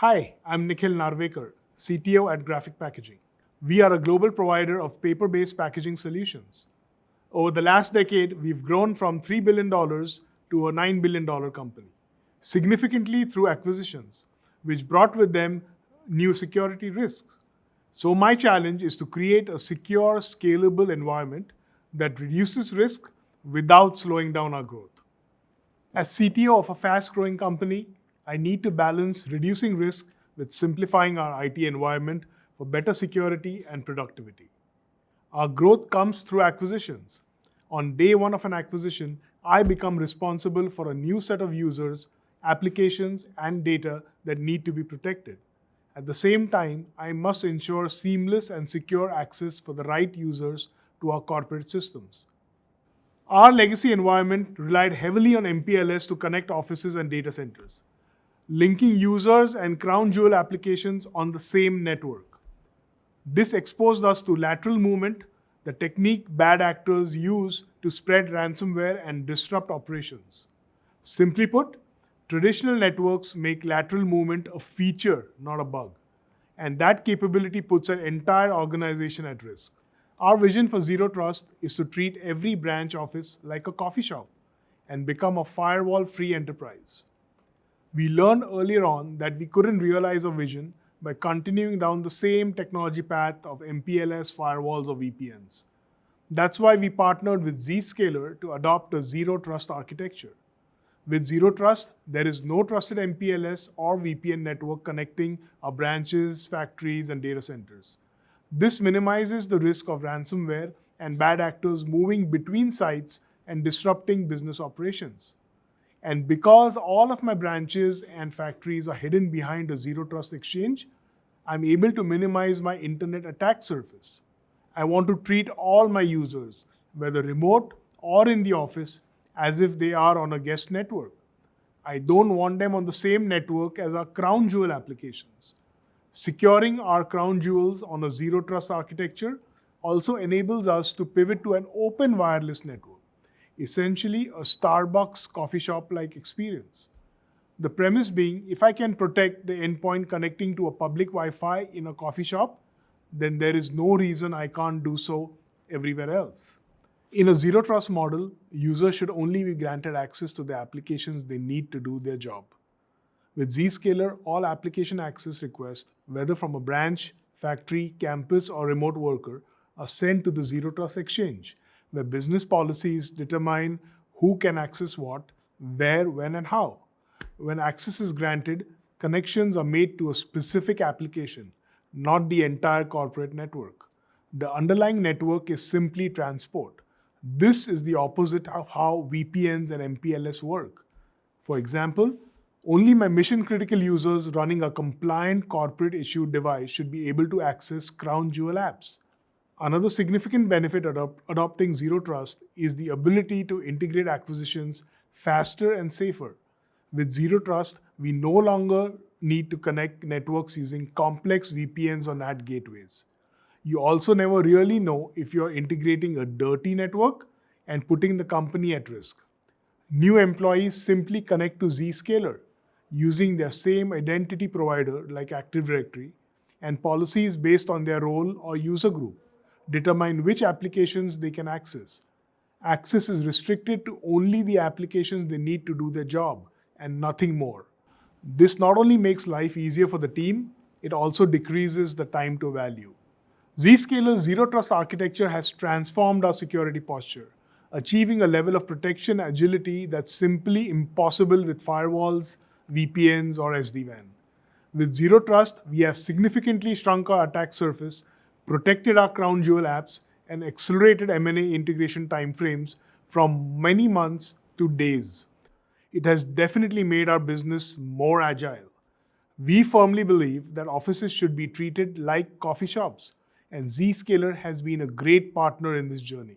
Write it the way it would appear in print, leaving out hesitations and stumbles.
Hi, I'm Nikhil Narvekar, CTO at Graphic Packaging. We are a global provider of paper-based packaging solutions. Over the last decade, we've grown from $3 billion to a $9 billion company, significantly through acquisitions, which brought with them new security risks. So my challenge is to create a secure, scalable environment that reduces risk without slowing down our growth. As CTO of a fast-growing company, I need to balance reducing risk with simplifying our IT environment for better security and productivity. Our growth comes through acquisitions. On day one of an acquisition, I become responsible for a new set of users, applications, and data that need to be protected. At the same time, I must ensure seamless and secure access for the right users to our corporate systems. Our legacy environment relied heavily on MPLS to connect offices and data centers, linking users and crown jewel applications on the same network. This exposed us to lateral movement, the technique bad actors use to spread ransomware and disrupt operations. Simply put, traditional networks make lateral movement a feature, not a bug. And that capability puts an entire organization at risk. Our vision for Zero Trust is to treat every branch office like a coffee shop and become a firewall-free enterprise. We learned earlier on that we couldn't realize our vision by continuing down the same technology path of MPLS, firewalls, or VPNs. That's why we partnered with Zscaler to adopt a Zero Trust architecture. With Zero Trust, there is no trusted MPLS or VPN network connecting our branches, factories, and data centers. This minimizes the risk of ransomware and bad actors moving between sites and disrupting business operations. And because all of my branches and factories are hidden behind a Zero Trust Exchange, I'm able to minimize my internet attack surface. I want to treat all my users, whether remote or in the office, as if they are on a guest network. I don't want them on the same network as our crown jewel applications. Securing our crown jewels on a Zero Trust architecture also enables us to pivot to an open wireless network, essentially a Starbucks coffee shop-like experience. The premise being, if I can protect the endpoint connecting to a public Wi-Fi in a coffee shop, then there is no reason I can't do so everywhere else. In a Zero Trust model, users should only be granted access to the applications they need to do their job. With Zscaler, all application access requests, whether from a branch, factory, campus, or remote worker, are sent to the Zero Trust Exchange, where business policies determine who can access what, where, when, and how. When access is granted, connections are made to a specific application, not the entire corporate network. The underlying network is simply transport. This is the opposite of how VPNs and MPLS work. For example, only my mission-critical users running a compliant corporate-issued device should be able to access crown jewel apps. Another significant benefit of adopting Zero Trust is the ability to integrate acquisitions faster and safer. With Zero Trust, we no longer need to connect networks using complex VPNs or NAT gateways. You also never really know if you're integrating a dirty network and putting the company at risk. New employees simply connect to Zscaler using their same identity provider like Active Directory, and policies based on their role or user group determine which applications they can access. Access is restricted to only the applications they need to do their job and nothing more. This not only makes life easier for the team, it also decreases the time to value. Zscaler's Zero Trust architecture has transformed our security posture, achieving a level of protection agility that's simply impossible with firewalls, VPNs, or SD-WAN. With Zero Trust, we have significantly shrunk our attack surface, protected our crown jewel apps, and accelerated M&A integration timeframes from many months to days. It has definitely made our business more agile. We firmly believe that offices should be treated like coffee shops, and Zscaler has been a great partner in this journey.